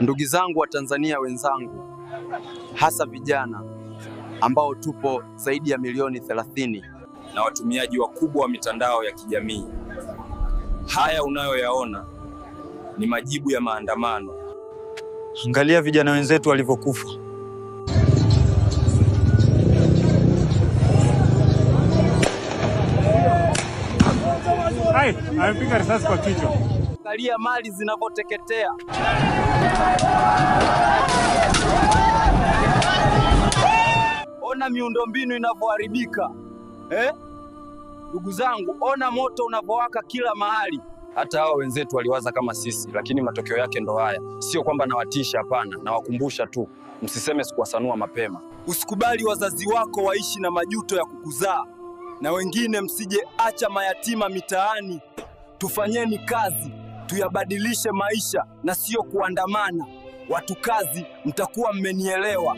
Ndugu zangu wa Tanzania wenzangu, hasa vijana ambao tupo zaidi ya milioni 30 na watumiaji wakubwa wa mitandao ya kijamii, haya unayoyaona ni majibu ya maandamano. Angalia vijana wenzetu walivyokufa. Hai, amepiga risasi kwa kichwa. Angalia mali zinavyoteketea. Ona miundombinu inavyoharibika. Ndugu zangu, ona moto unavyowaka kila mahali. Hata hao wenzetu waliwaza kama sisi, lakini matokeo yake ndo haya. Sio kwamba nawatisha, hapana, nawakumbusha tu. Msiseme sikuwasanua mapema. Usikubali wazazi wako waishi na majuto ya kukuzaa. Na wengine msije acha mayatima mitaani. Tufanyeni kazi, tuyabadilishe maisha na sio kuandamana. Watu kazi, mtakuwa mmenielewa.